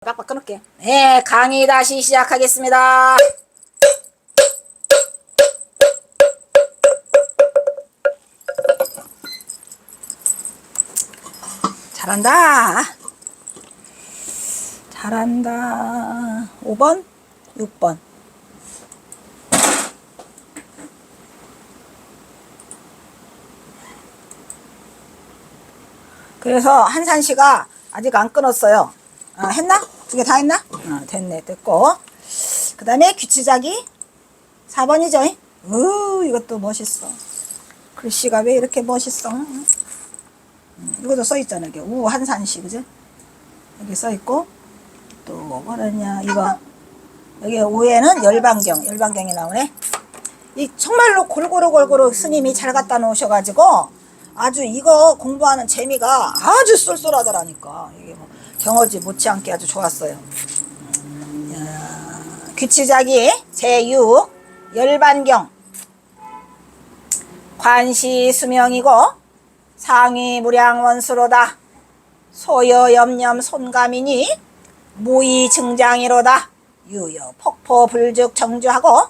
빡빡 끊을게. 네, 강의 다시 시작하겠습니다. 잘한다. 잘한다. 5번, 6번. 그래서 한산 씨가 아직 안 끊었어요. 했나? 두 개 다 했나? 됐네, 됐고. 그 다음에 귀치자기 4번이죠. 이것도 멋있어. 글씨가 왜 이렇게 멋있어? 이것도 써있잖아. 이게 한산시, 그죠? 여기 써있고, 또 뭐냐, 이거. 여기 우에는 열반경이 나오네. 이 정말로 골고루 스님이 잘 갖다 놓으셔가지고, 아주 이거 공부하는 재미가 아주 쏠쏠하더라니까. 이게 뭐 경어지 못지않게 아주 좋았어요. 귀치자기 제6 열반경 관시 수명이고 상위 무량원수로다. 소여 염염 손감이니 무의 증장이로다. 유여 폭포 불죽 정주하고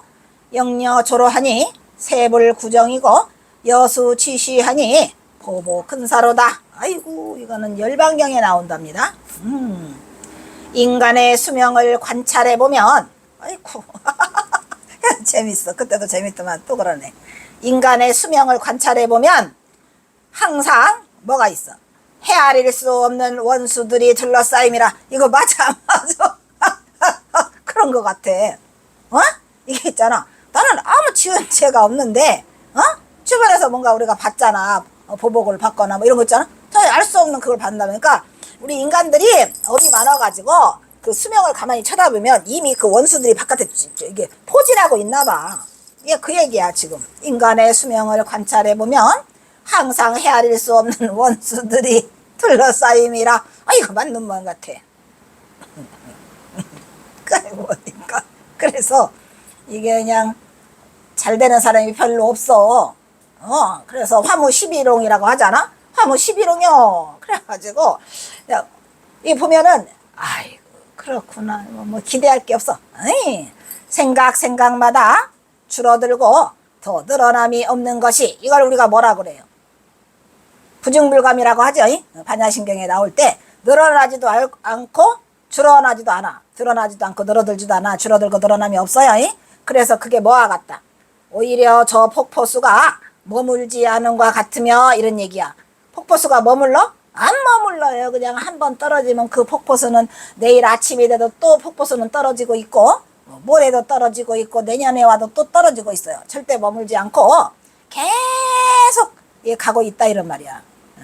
영녀 조로하니 세불 구정이고 여수 취시하니 보보 큰사로다. 아이고, 이거는 열반경에 나온답니다. 인간의 수명을 관찰해 보면, 아이고 재밌어. 그때도 재밌더만 또 그러네. 인간의 수명을 관찰해 보면 항상 뭐가 있어? 헤아릴 수 없는 원수들이 둘러싸임이라. 이거 맞아. 그런 것 같아. 이게 있잖아. 나는 아무 지은 죄가 없는데 주변에서 뭔가 우리가 받잖아. 보복을 받거나 뭐 이런 거 있잖아. 알 수 없는 그걸 받는다면. 그러니까 우리 인간들이 업이 많아가지고 그 수명을 가만히 쳐다보면 이미 그 원수들이 바깥에 이게 포진하고 있나 봐. 이게 그 얘기야. 지금 인간의 수명을 관찰해 보면 항상 헤아릴 수 없는 원수들이 둘러싸임이라. 이거 맞는 말 같아. 그러니까 그래서 이게 그냥 잘 되는 사람이 별로 없어. 그래서 화무 11홍이라고 하잖아. 화무 11홍이요. 그래가지고 이 보면은 아이고 그렇구나. 뭐 기대할 게 없어. 생각마다 줄어들고 더 늘어남이 없는 것이, 이걸 우리가 뭐라 그래요? 부증불감이라고 하죠. 반야신경에 나올 때 늘어나지도 않고 줄어나지도 않아. 드러나지도 않고 늘어들지도 않아. 줄어들고 늘어남이 없어요. 그래서 그게 뭐와 같다? 오히려 저 폭포수가 머물지 않은 것 같으며, 이런 얘기야. 폭포수가 머물러? 안 머물러요. 그냥 한번 떨어지면 그 폭포수는 내일 아침이 돼도 또 폭포수는 떨어지고 있고, 모레도 떨어지고 있고, 내년에 와도 또 떨어지고 있어요. 절대 머물지 않고 계속 가고 있다, 이런 말이야.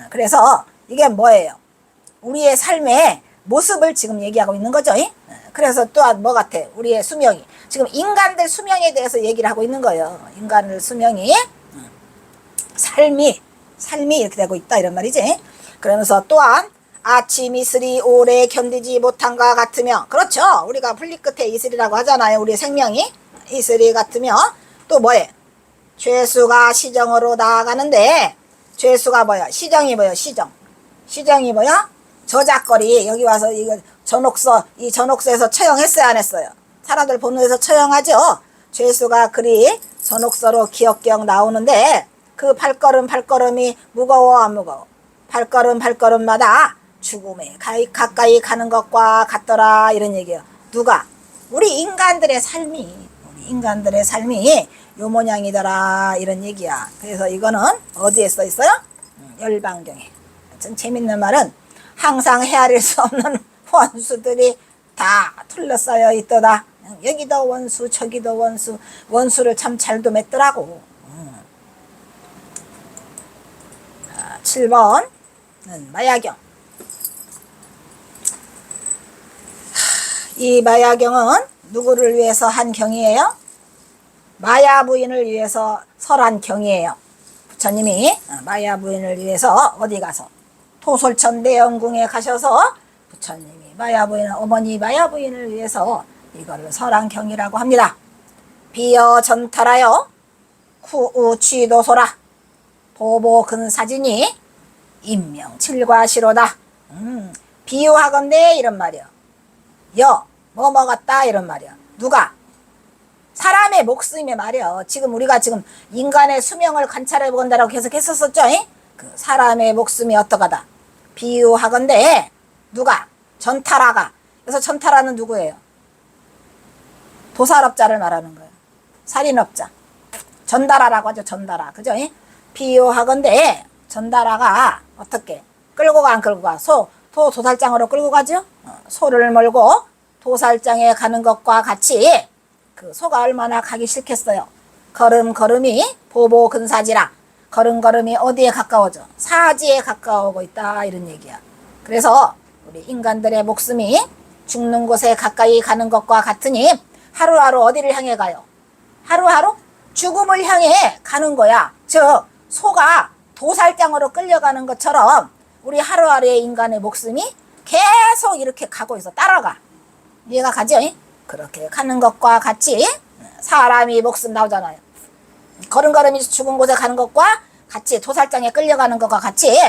그래서 이게 뭐예요? 우리의 삶의 모습을 지금 얘기하고 있는 거죠. 그래서 또한 뭐 같아? 우리의 수명이 지금 인간들 수명에 대해서 얘기를 하고 있는 거예요. 인간들 수명이 삶이 이렇게 되고 있다, 이런 말이지. 그러면서 또한 아침 이슬이 오래 견디지 못한 것 같으며, 그렇죠. 우리가 분리 끝에 이슬이라고 하잖아요. 우리 생명이 이슬이 같으며, 또 뭐예요? 죄수가 시정으로 나아가는데, 죄수가 뭐야? 시정이 뭐야? 시정이 뭐야? 저작거리. 여기 와서 이거 이 전옥서에서 처형했어요, 안 했어요? 사람들 본능에서 처형하죠. 죄수가 그리 전옥서로 기억경 나오는데, 그 발걸음이 무거워 안 무거워? 발걸음마다 죽음에 가까이 가는 것과 같더라, 이런 얘기예요. 누가? 우리 인간들의 삶이 요 모양이더라, 이런 얘기야. 그래서 이거는 어디에 써 있어요? 열반경에. 좀 재밌는 말은 항상 헤아릴 수 없는 원수들이 다 둘러싸여 있더라. 여기도 원수, 저기도 원수. 원수를 참 잘도 맺더라고. 7번은 마야경. 이 마야경은 누구를 위해서 한 경이에요? 마야 부인을 위해서 설한 경이에요. 부처님이 마야 부인을 위해서 어디 가서 토솔천 대영궁에 가셔서 부처님이 어머니 마야 부인을 위해서 이거를 설한 경이라고 합니다. 비여 전탈하여 쿠우취도소라 보보 근사진이 인명 칠과시로다. 비유하건대, 이런 말이요. 뭐 먹었다 이런 말이야. 누가? 사람의 목숨이 말이야. 지금 우리가 지금 인간의 수명을 관찰해 본다라고 계속 했었었죠. 그 사람의 목숨이 어떠하다. 비유하건대 누가? 전탈하가. 그래서 전탈하는 누구예요? 도살업자를 말하는 거예요. 살인업자. 전달하라고 하죠. 전달하. 그죠? 비유하건대 전달하가 어떻게? 끌고 가 안 끌고 가? 도살장으로 끌고 가죠? 소를 몰고 도살장에 가는 것과 같이 그 소가 얼마나 가기 싫겠어요. 걸음걸음이 보보근사지라. 걸음걸음이 어디에 가까워져? 사지에 가까워오고 있다 이런 얘기야. 그래서 우리 인간들의 목숨이 죽는 곳에 가까이 가는 것과 같으니 하루하루 어디를 향해 가요? 하루하루 죽음을 향해 가는 거야. 즉 소가 도살장으로 끌려가는 것처럼 우리 하루하루의 인간의 목숨이 계속 이렇게 가고 있어. 따라가. 이해가 가죠? 그렇게 가는 것과 같이 사람이 목숨 나오잖아요. 걸음걸음이 죽은 곳에 가는 것과 같이 도살장에 끌려가는 것과 같이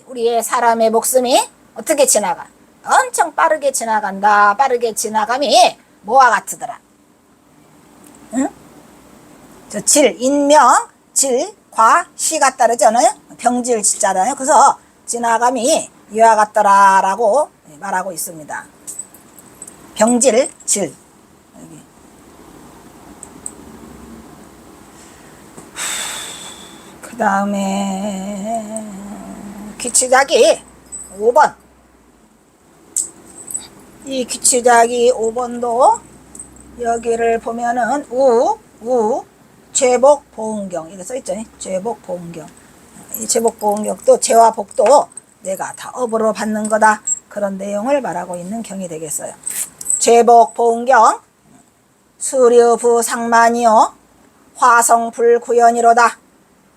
우리의 사람의 목숨이 어떻게 지나가? 엄청 빠르게 지나간다. 빠르게 지나감이 뭐와 같으더라? 응? 저 질, 인명, 질, 과, 시가 따르잖아요. 병질 지자잖아요. 그래서 지나감이 이와 같더라라고 말하고 있습니다. 병질, 질. 여기. 그 다음에 귀치자기 5번. 이 귀치자기 5번도 여기를 보면은 죄복보응경 이렇게 써있죠. 죄복보응경. 이 죄복보응경도 죄와 복도 내가 다 업으로 받는 거다. 그런 내용을 말하고 있는 경이 되겠어요. 죄복보응경 수류부상만이요 화성불구연이로다.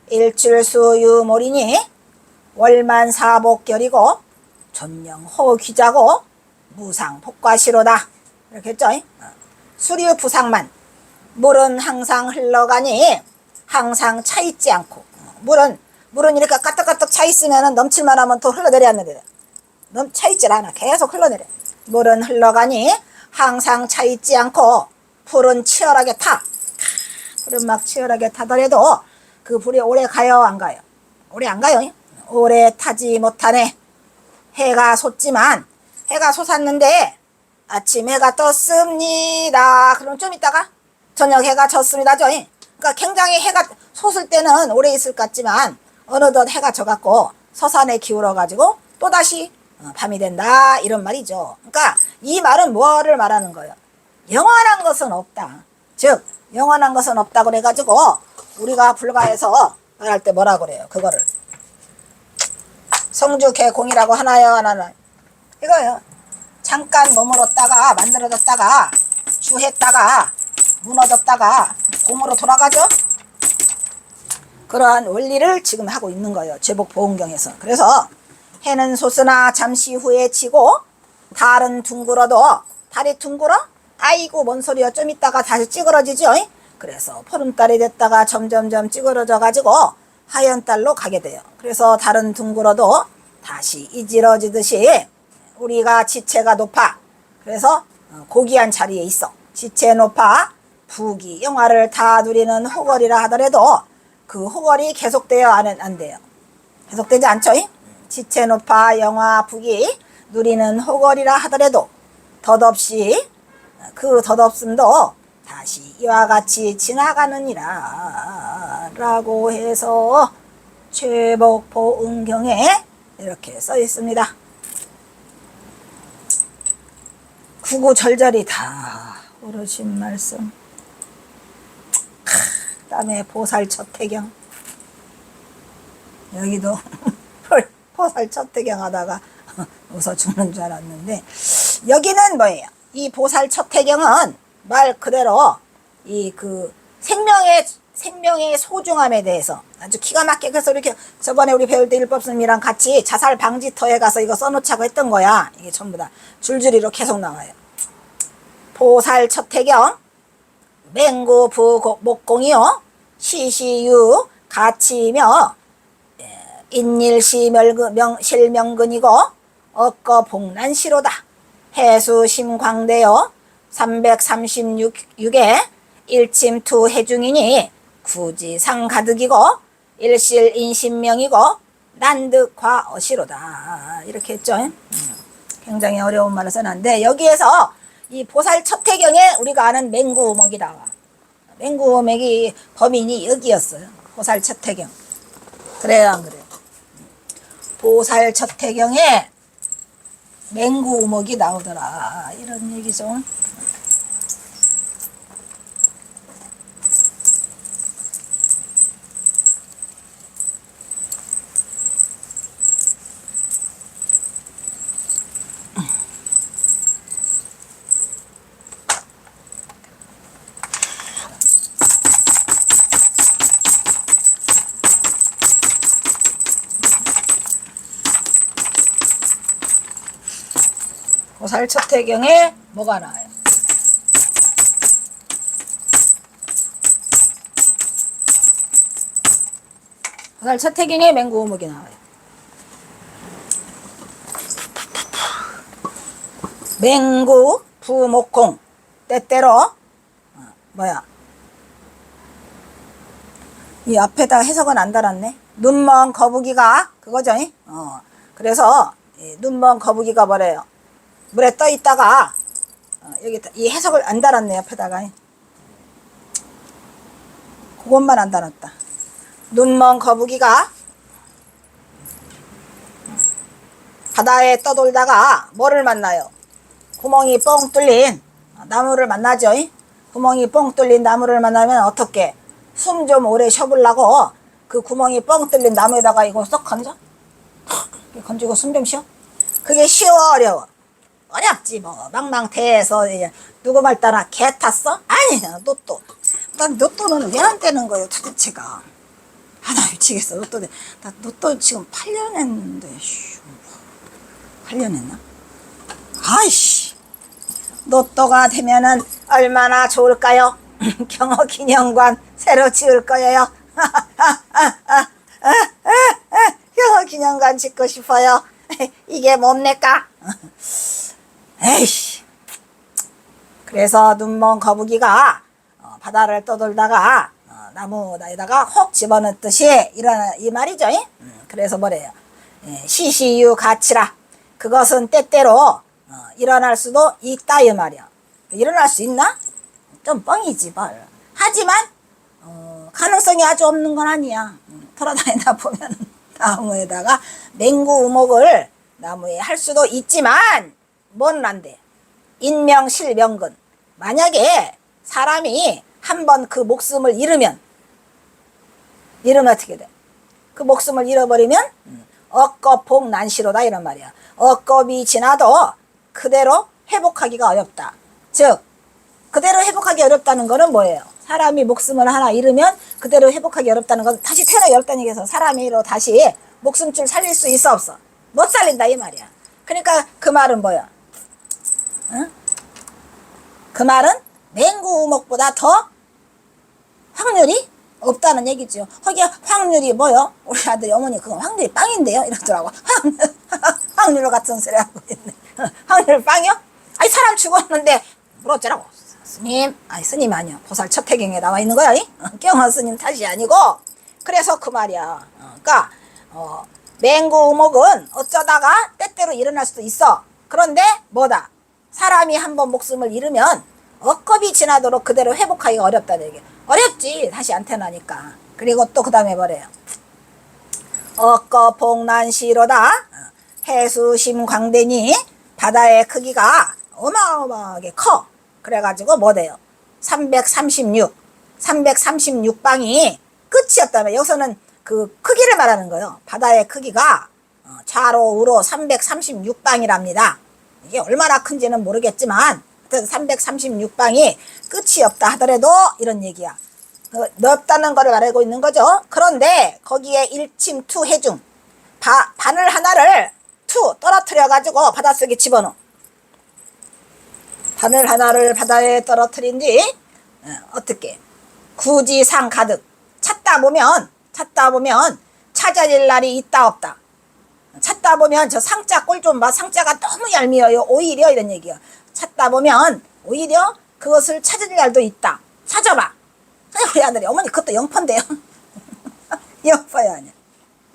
일출수유몰이니 월만사복결이고 존영호귀자고 무상복과시로다. 이렇게 했죠. 수류부상만 물은 항상 흘러가니 항상 차있지 않고 물은 이렇게 까뜩까뜩 차있으면 넘칠만 하면 또 흘러내려야 차있질 않아. 계속 흘러내려. 물은 흘러가니 항상 차있지 않고 불은 치열하게 타. 불은 막 치열하게 타더라도 그 불이 오래 가요 안 가요? 오래 안 가요. 오래 타지 못하네. 해가 솟지만 해가 솟았는데 아침 해가 떴습니다. 그럼 좀 있다가 저녁 해가 졌습니다죠. 그러니까 굉장히 해가 솟을 때는 오래 있을 것 같지만 어느덧 해가 져갖고 서산에 기울어가지고 또다시 밤이 된다 이런 말이죠. 그러니까 이 말은 뭐를 말하는 거예요? 영원한 것은 없다. 즉 영원한 것은 없다 그래가지고 우리가 불가에서 말할 때 뭐라 그래요? 그거를 성주개공이라고 하나요? 안 하나요? 이거요. 잠깐 머물렀다가 만들어졌다가 주했다가 무너졌다가 공으로 돌아가죠. 그러한 원리를 지금 하고 있는 거예요. 죄복보응경에서. 그래서 해는 솟으나 잠시 후에 치고 달은 둥글어도 달이 둥글어? 아이고 뭔 소리야. 좀 있다가 다시 찌그러지죠. 그래서 푸른달이 됐다가 점점점 찌그러져 가지고 하얀 달로 가게 돼요. 그래서 달은 둥글어도 다시 이지러지듯이 우리가 지체가 높아. 그래서 고귀한 자리에 있어. 지체 높아 부귀 영화를 다 누리는 호걸이라 하더라도 그 호걸이 계속돼요? 안 돼요? 계속되지 않죠? 지체 높아 영화 부귀 누리는 호걸이라 하더라도 덧없이 그 덧없음도 다시 이와 같이 지나가느니라 라고 해서 죄복보응경에 이렇게 써 있습니다. 구구절절이 다 오르신 말씀. 그다음에 보살첫태경. 여기도 보살첫태경 하다가 웃어 죽는 줄 알았는데 여기는 뭐예요? 이 보살첫태경은 말 그대로 이 그 생명의 소중함에 대해서 아주 기가 막히게 그래서 이렇게 저번에 우리 배울 때 일법스님이랑 같이 자살 방지터에 가서 이거 써놓자고 했던 거야. 이게 전부 다 줄줄이로 계속 나와요. 보살첫태경 맹구 목공이요 시시유 가치며 인일시 실명근이고 억거 복난시로다. 해수심광대요 336에 일침투 해중이니 구지상 가득이고 일실인신명이고 난득과어시로다 이렇게 했죠. 굉장히 어려운 말을 써놨는데 여기에서 이 보살 첫태경에 우리가 아는 맹구음옥이 나와. 맹구음옥이 범인이 여기였어요. 보살 첫태경. 그래요 안 그래요? 보살 첫태경에 맹구음옥이 나오더라 이런 얘기죠. 보살 첫태경에 뭐가 나와요? 보살 첫태경에 맹구음옥이 나와요. 맹구 부목공 때때로 뭐야 이 앞에다 해석은 안 달았네. 눈먼 거북이가 그거죠. 그래서 눈먼 거북이가 뭐래요? 물에 떠 있다가 여기 이 해석을 안 달았네. 옆에다가 그것만 안 달았다. 눈먼 거북이가 바다에 떠돌다가 뭐를 만나요? 구멍이 뻥 뚫린 나무를 만나죠. 구멍이 뻥 뚫린 나무를 만나면 어떻게 숨 좀 오래 쉬어보려고 그 구멍이 뻥 뚫린 나무에다가 이거 쏙 건져? 건지고 숨 좀 쉬어? 그게 쉬워 어려워? 어렵지 뭐. 망망대해서 누구 말 따라 개 탔어? 아니야 로또. 난 로또는 왜 안 되는 거예요 도대체가. 나 미치겠어. 로또 나 로또 지금 8년 했는데 8년 했나? 아이씨 로또가 되면은 얼마나 좋을까요? 경호기념관 새로 지을 거예요. 경호기념관 짓고 싶어요. 이게 뭡니까? 에이씨. 그래서 눈먼 거북이가 바다를 떠돌다가 나무에다가 혹 집어넣듯이 일어나 이 말이죠. 그래서 뭐래요? 시시유 가치라. 그것은 때때로 일어날 수도 있다 이 말이야. 일어날 수 있나? 좀 뻥이지 뭘. 하지만 가능성이 아주 없는 건 아니야. 돌아다니다 보면 나무에다가 맹구음옥을 나무에 할 수도 있지만 뭐는 안 돼. 인명실명근. 만약에 사람이 한번 그 목숨을 잃으면 어떻게 돼? 그 목숨을 잃어버리면 억겁복난시로다 이런 말이야. 억겁이 지나도 그대로 회복하기가 어렵다. 즉 그대로 회복하기 어렵다는 거는 뭐예요? 사람이 목숨을 하나 잃으면 그대로 회복하기 어렵다는 건 다시 태어나기 어렵다는 얘기해서 사람으로 다시 목숨줄 살릴 수 있어 없어? 못 살린다 이 말이야. 그러니까 그 말은 뭐야? 응? 그 말은 맹구음옥보다 더 확률이 없다는 얘기죠. 거기에 확률이 뭐요? 우리 아들이 어머니 그건 확률이 빵인데요 이러더라고. 확률 같은 소리 하고 있네. 확률 빵이요? 아니 사람 죽었는데 물어쩌라고. 스님, 아니 스님 아니야. 보살 첫태경에 나와 있는 거야. 경화 스님 탓이 아니고. 그래서 그 말이야. 그러니까 맹구음옥은 어쩌다가 때때로 일어날 수도 있어. 그런데 뭐다? 사람이 한번 목숨을 잃으면 억겁이 지나도록 그대로 회복하기가 어렵다는 얘기. 어렵지. 다시 안 태어나니까. 그리고 또 그 다음에 뭐래요? 억겁복난시로다. 해수심광대니 바다의 크기가 어마어마하게 커. 그래가지고 뭐 돼요? 336방이 끝이었다면 여기서는 그 크기를 말하는 거예요. 바다의 크기가 좌로 우로 336방이랍니다. 이게 얼마나 큰지는 모르겠지만 336방이 끝이 없다 하더라도 이런 얘기야. 넓다는 거를 말하고 있는 거죠. 그런데 거기에 일침투 해중 바늘 하나를 떨어뜨려 가지고 바닷속에 집어넣어. 바늘 하나를 바다에 떨어뜨린 뒤 어떻게 구지상 가득 찾다 보면 찾아질 날이 있다 없다. 찾다 보면 저 상자 꼴 좀 봐. 상자가 너무 얄미워요. 오히려 이런 얘기야. 찾다 보면 오히려 그것을 찾을 날도 있다. 찾아봐. 우리 아들이 어머니 그것도 영퍼인데요. 영퍼야 아니야.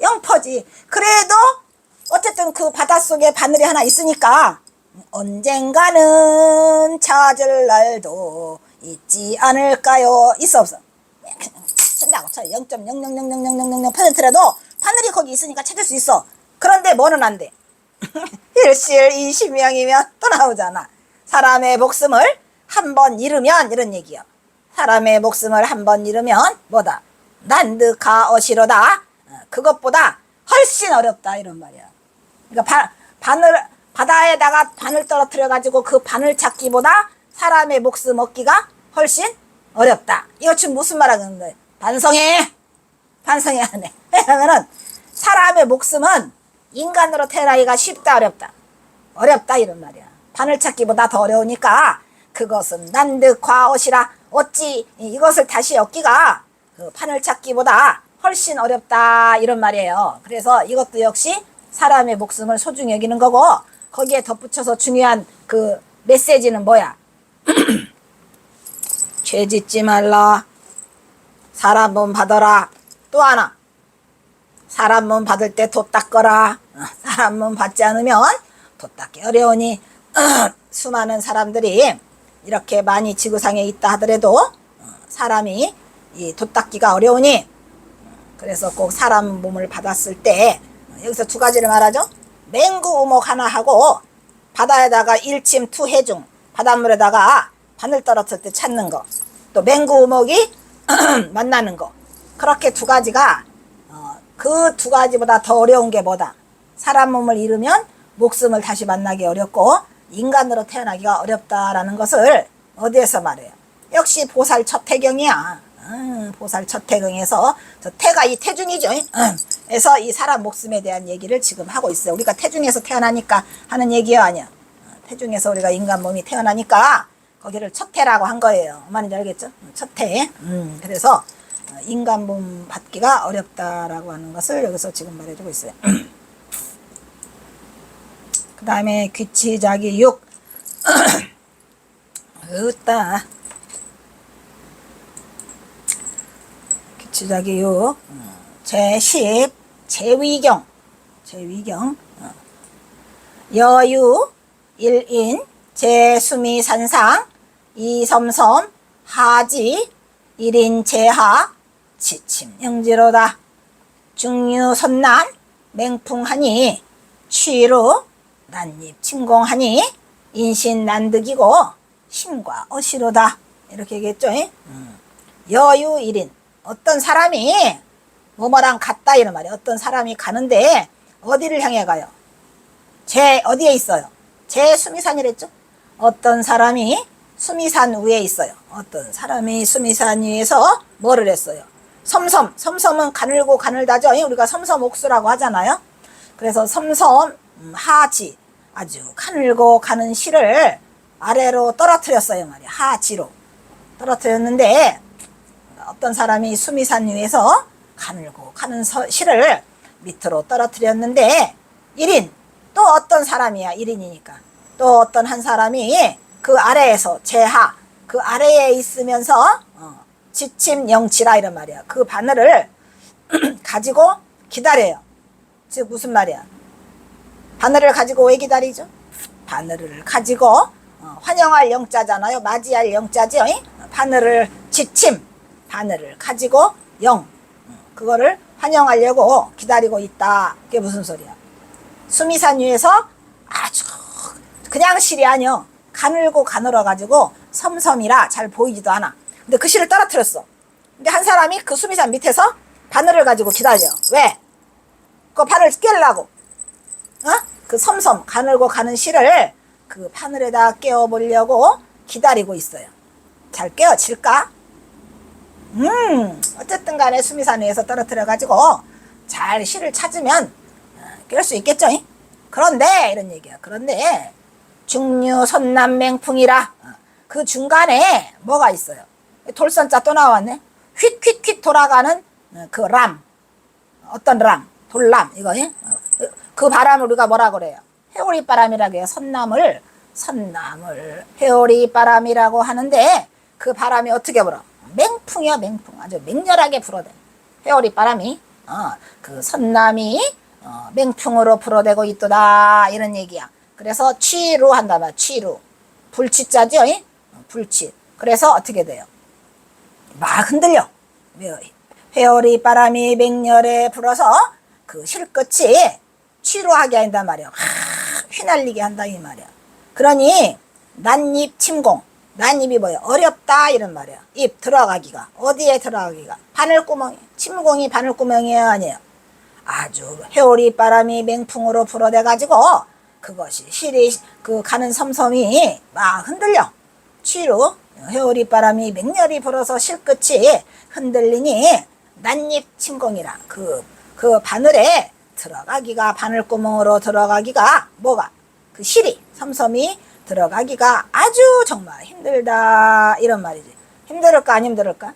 영퍼지. 그래도 어쨌든 그 바닷속에 바늘이 하나 있으니까 언젠가는 찾을 날도 있지 않을까요? 있어 없어? 쓴다고 쳐. 0.0000000%라도 바늘이 거기 있으니까 찾을 수 있어. 그런데 뭐는 안 돼? 일실이시명이면 또 나오잖아. 사람의 목숨을 한 번 잃으면 이런 얘기야. 사람의 목숨을 한 번 잃으면 뭐다? 난득하어시로다. 그것보다 훨씬 어렵다 이런 말이야. 그러니까 바다에다가 바늘 떨어뜨려 가지고 그 바늘 찾기보다 사람의 목숨 얻기가 훨씬 어렵다. 이거 지금 무슨 말 하는 거야? 반성해 안 해. 왜냐면은 사람의 목숨은 인간으로 태어나기가 쉽다 어렵다 이런 말이야. 바늘 찾기보다 더 어려우니까 그것은 난득과옷이라 어찌 이것을 다시 얻기가 그 바늘 찾기보다 훨씬 어렵다 이런 말이에요. 그래서 이것도 역시 사람의 목숨을 소중히 여기는 거고, 거기에 덧붙여서 중요한 그 메시지는 뭐야? 죄 짓지 말라. 사람 몸 받아라. 또 하나, 사람 몸 받을 때 돛 닦거라. 사람 몸 받지 않으면 돛 닦기 어려우니 수많은 사람들이 이렇게 많이 지구상에 있다 하더라도 사람이 이 돛 닦기가 어려우니, 그래서 꼭 사람 몸을 받았을 때 여기서 두 가지를 말하죠. 맹구우목 하나 하고 바다에다가 일침투해중, 바닷물에다가 바늘 떨어뜨릴 때 찾는 거, 또 맹구우목이 만나는 거. 그렇게 두 가지가 그 두 가지보다 더 어려운 게 뭐다? 사람 몸을 잃으면 목숨을 다시 만나기 어렵고 인간으로 태어나기가 어렵다라는 것을 어디에서 말해요? 역시 보살 첫태경이야. 보살 첫태경에서 저 태가 이 태중이죠. 그래서 이 사람 목숨에 대한 얘기를 지금 하고 있어요. 우리가 태중에서 태어나니까 하는 얘기요 아니야. 태중에서 우리가 인간 몸이 태어나니까 거기를 첫태라고 한 거예요. 많이 알겠죠? 첫태. 그래서 인간 몸 받기가 어렵다라고 하는 것을 여기서 지금 말해주고 있어요. 그 다음에 귀치자기 6. 으따. 귀치자기 6. 제10. 제위경. 여유. 일인. 제수미산상. 이섬섬. 하지. 일인 제하. 지침영지로다. 중유선난. 맹풍하니. 취루. 난입 침공하니 인신난득이고 신과 어시로다. 이렇게 얘기했죠. 여유 일인. 어떤 사람이 뭐뭐랑 같다 이런 말이에요. 어떤 사람이 가는데 어디를 향해 가요? 어디에 있어요? 수미산이랬죠. 어떤 사람이 수미산 위에 있어요. 어떤 사람이 수미산 위에서 뭐를 했어요? 섬섬은 가늘고 가늘다죠. 우리가 섬섬옥수라고 하잖아요. 그래서 섬섬 하지, 아주 가늘고 가는 실을 아래로 떨어뜨렸어요 말이야. 하지로 떨어뜨렸는데 어떤 사람이 수미산 위에서 가늘고 가는 실을 밑으로 떨어뜨렸는데 1인, 또 어떤 사람이야. 1인이니까 또 어떤 한 사람이 그 아래에서 제하, 그 아래에 있으면서 지침영치라 이런 말이야. 그 바늘을 가지고 기다려요. 즉 무슨 말이야? 바늘을 가지고 왜 기다리죠? 바늘을 가지고 환영할 영자잖아요. 맞이할 영자죠. 바늘을 바늘을 가지고 그거를 환영하려고 기다리고 있다. 그게 무슨 소리야? 수미산 위에서 아주 그냥 실이 아니요. 가늘고 가늘어 가지고 섬섬이라 잘 보이지도 않아. 근데 그 실을 떨어뜨렸어. 근데 한 사람이 그 수미산 밑에서 바늘을 가지고 기다려. 왜? 그 바늘을 깨려고. 그 섬섬 가늘고 가는 실을 그 바늘에다 깨워보려고 기다리고 있어요. 잘 깨어질까? 어쨌든 간에 수미산 위에서 떨어뜨려 가지고 잘 실을 찾으면 깰 수 있겠죠. 그런데 이런 얘기야. 그런데 중류선남맹풍이라 그 중간에 뭐가 있어요? 돌선자 또 나왔네. 휙휙휙 돌아가는 그 람. 어떤 람? 돌람. 이거. 그 바람을 우리가 뭐라 그래요? 회오리 바람이라고 해요. 선남을 회오리 바람이라고 하는데 그 바람이 어떻게 불어? 맹풍이야, 맹풍. 아주 맹렬하게 불어대. 회오리 바람이 그 선남이 맹풍으로 불어대고 있도다 이런 얘기야. 그래서 취루 한단 말이야. 취루. 불취자죠? 불취. 그래서 어떻게 돼요? 막 흔들려. 회오리 바람이 맹렬에 불어서 그 실끝이 취루하게 한단 말이야. 휘날리게 한다 이 말이야. 그러니 난입 침공. 난입이 뭐야? 어렵다 이런 말이야. 입 들어가기가. 어디에 들어가기가? 바늘구멍이. 침공이 바늘구멍이에요, 아니에요? 아주 회오리 바람이 맹풍으로 불어대 가지고 그것이 실이 그 가는 섬섬이 막 흔들려. 취루. 회오리 바람이 맹렬히 불어서 실끝이 흔들리니 난입 침공이라. 그 바늘에 들어가기가, 바늘구멍으로 들어가기가 뭐가? 그 실이 섬섬이 들어가기가 아주 정말 힘들다 이런 말이지. 힘들을까 안 힘들을까?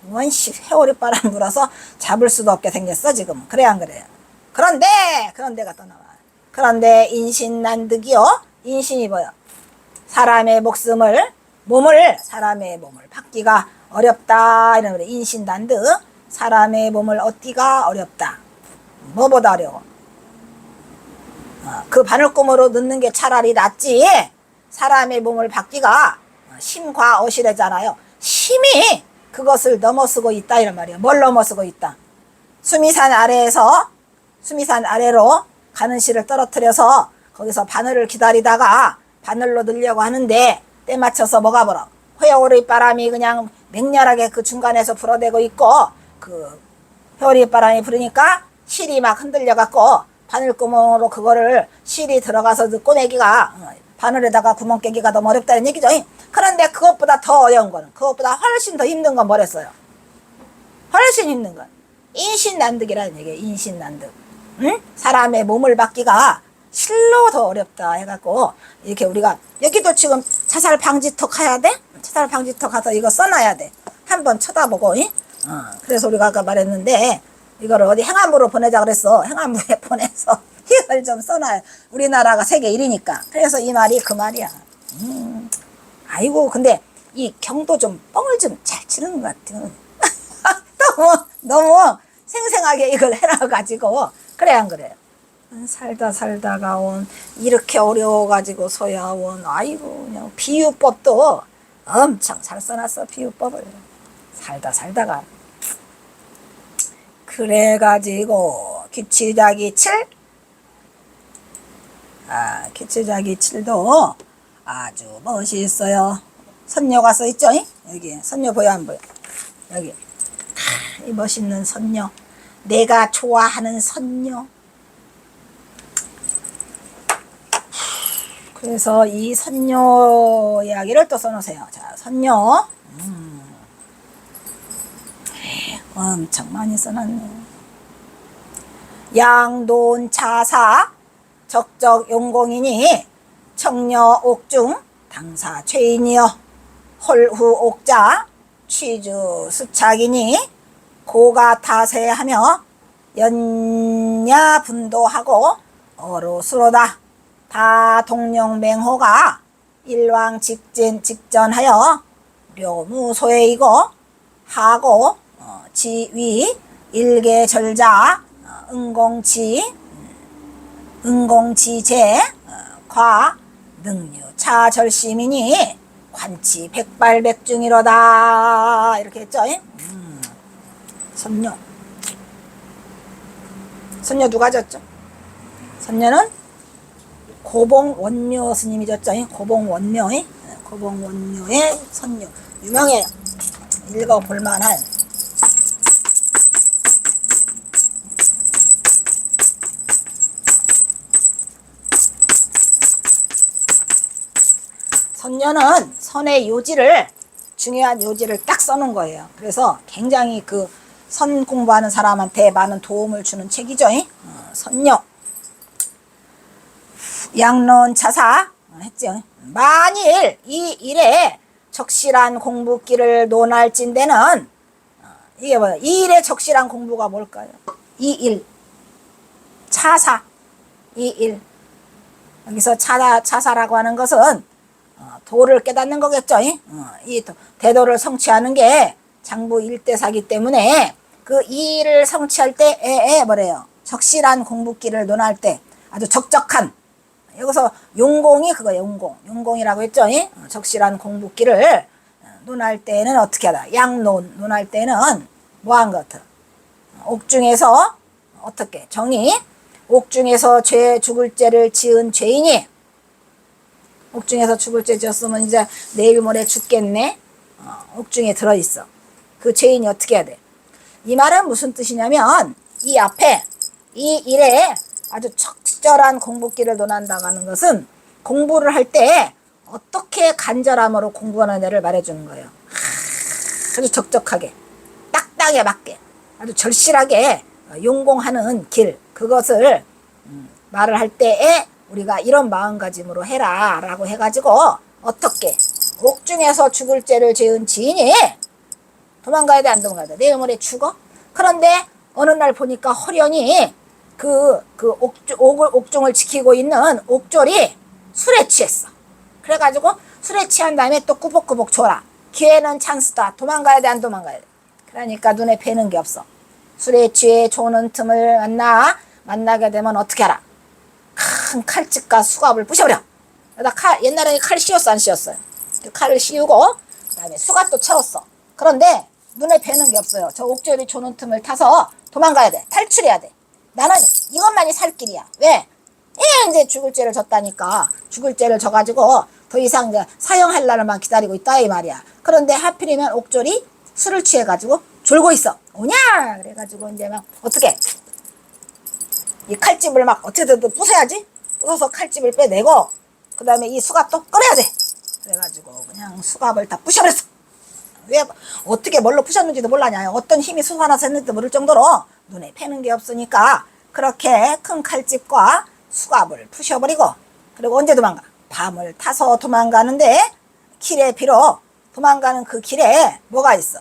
원시 회오리 바람 불어서 잡을 수도 없게 생겼어 지금. 그래 안 그래요? 그런데가 또 나와. 그런데 인신난득이요. 인신이 뭐요? 사람의 사람의 몸을 받기가 어렵다 이런 거래. 인신난득. 사람의 몸을 얻기가 어렵다. 뭐보다 어려워? 그 바늘구멍으로 넣는 게 차라리 낫지. 사람의 몸을 받기가 심과어시래잖아요. 심이 그것을 넘어서고 있다 이런 말이에요. 뭘 넘어서고 있다? 수미산 아래로 가는 실을 떨어뜨려서 거기서 바늘을 기다리다가 바늘로 넣으려고 하는데 때 맞춰서 뭐가 불어? 회오리 바람이 그냥 맹렬하게 그 중간에서 불어대고 있고 그 회오리 바람이 불으니까 실이 막 흔들려 갖고 바늘구멍으로 그거를 실이 들어가서 꺼내기가 바늘에다가 구멍 깨기가 너무 어렵다는 얘기죠. 그런데 그것보다 더 어려운 거는 그것보다 훨씬 더 힘든 건 뭐랬어요? 훨씬 힘든 건 인신난득이라는 얘기예요. 인신난득. 응? 사람의 몸을 받기가 실로 더 어렵다 해갖고 이렇게 우리가 여기도 지금 자살 방지턱 가야 돼? 자살 방지턱 가서 이거 써놔야 돼. 한번 쳐다보고. 그래서 우리가 아까 말했는데 이거를 어디 행안부로 보내자 그랬어. 행안부에 보내서 이걸 좀 써놔요. 우리나라가 세계 1위니까. 그래서 이 말이 그 말이야. 아이고 근데 이 경도 좀 뻥을 좀 잘 치는 것 같아. 너무 생생하게 이걸 해놔가지고 그래 안 그래요? 살다가 온 이렇게 어려워가지고서야 온 아이고 그냥 비유법도 엄청 잘 써놨어. 비유법을 살다가 그래가지고 기치자기 7 기치자기 7도 아주 멋있어요. 선녀가 써있죠? 여기 선녀 보여 안 보여? 여기 이 멋있는 선녀, 내가 좋아하는 선녀. 그래서 이 선녀 이야기를 또 써놓으세요. 자, 선녀 엄청 많이 써놨네. 양돈차사 적적용공이니 청녀옥중 당사 죄인이여 홀후옥자 취주수착이니 고가타세하며 연야분도하고 어로스로다. 다 동령맹호가 일왕직전하여 묘무소해이고 하고 지위 일계절자 응공지제 과 능유차절심이니 관치 백발백중이로다 이렇게 했죠. 선녀 누가 졌죠? 선녀는 고봉원묘 스님이 졌죠. 고봉원묘의 선녀 유명해요. 읽어볼만한. 선녀는 선의 요지를 중요한 요지를 딱 써놓은 거예요. 그래서 굉장히 그 선 공부하는 사람한테 많은 도움을 주는 책이죠. 선녀 양론차사 했죠. 만일 이 일에 적실한 공부길을 논할진대는 이게 뭐예요? 이 일에 적실한 공부가 뭘까요? 이 일 차사 이 일. 여기서 차사라고 하는 것은 도를 깨닫는 거겠죠. 이 대도를 성취하는 게 장부 일대사기 때문에 그 이일을 성취할 때에 뭐래요? 적실한 공부기를 논할 때 아주 적적한, 여기서 용공이 그거예요. 용공이라고 했죠. 적실한 공부기를 논할 때는 어떻게 하다? 논할 때는 뭐한 것 같아? 옥중에서 어떻게? 정의. 옥중에서 죽을 죄를 지은 죄인이, 옥중에서 죽을 죄 지었으면 이제 내일 모레 죽겠네. 옥중에 들어있어. 그 죄인이 어떻게 해야 돼? 이 말은 무슨 뜻이냐면 이 앞에 이 일에 아주 적절한 공부기를 논한다는 것은 공부를 할 때 어떻게 간절함으로 공부하느냐를 말해주는 거예요. 아주 적적하게, 딱딱에 맞게, 아주 절실하게 용공하는 길, 그것을 말을 할 때에 우리가 이런 마음가짐으로 해라 라고 해가지고, 어떻게 옥중에서 죽을 죄를 지은 지인이 도망가야 돼, 안 도망가야 돼? 내일 모레 죽어? 그런데 어느 날 보니까 호련히 옥중을 지키고 있는 옥졸이 술에 취했어. 그래가지고 술에 취한 다음에 또 꾸벅꾸벅 졸아. 기회는 찬스다. 도망가야 돼, 안 도망가야 돼? 그러니까 눈에 뵈는 게 없어. 술에 취해 조는 틈을 만나게 되면 어떻게 하라? 큰 칼집과 수갑을 부셔버려. 옛날에 칼 씌웠어, 안 씌웠어요? 그 칼을 씌우고 그 다음에 수갑도 채웠어. 그런데 눈에 뵈는 게 없어요. 저 옥졸이 조는 틈을 타서 도망가야 돼. 탈출해야 돼. 나는 이것만이 살 길이야. 왜? 이제 죽을 죄를 졌다니까. 죽을 죄를 져가지고 더 이상 이제 사형할 날만 기다리고 있다 이 말이야. 그런데 하필이면 옥졸이 술을 취해가지고 졸고 있어. 오냐? 그래가지고 이제 막 어떻게 이 칼집을 막 어떻게든 부숴야지. 부숴서 칼집을 빼내고 그 다음에 이 수갑도 꺼내야 돼. 그래가지고 그냥 수갑을 다 부셔버렸어. 왜 어떻게 뭘로 부셨는지도 몰라냐. 어떤 힘이 솟아나서 했는지도 모를 정도로 눈에 뵈는 게 없으니까 그렇게 큰 칼집과 수갑을 부셔버리고, 그리고 언제 도망가? 밤을 타서 도망가는데 길에 비록 도망가는 그 길에 뭐가 있어?